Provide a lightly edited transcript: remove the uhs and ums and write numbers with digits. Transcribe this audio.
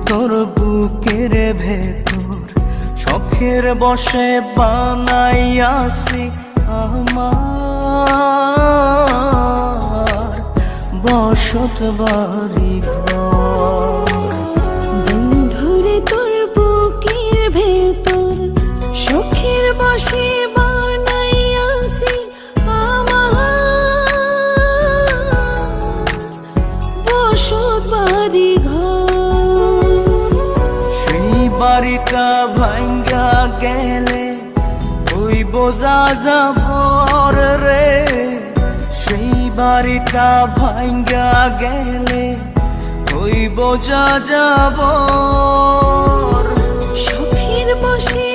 তোর বুকের ভেতর শখের বসে বানাইয়াছি আমার বসত বাড়ি ঘর। বন্ধুরে তোর বুকের ভেতর শখের বসে বানাইয়াছি আমার বসত বাড়ি ঘর। সেই বাড়িটা ভাঙ্গা গেলে ওই বোঝা যাবর রে, সেই বাড়িটা ভাঙ্গা গেলে ওই বোঝা যাবর। শখের বসে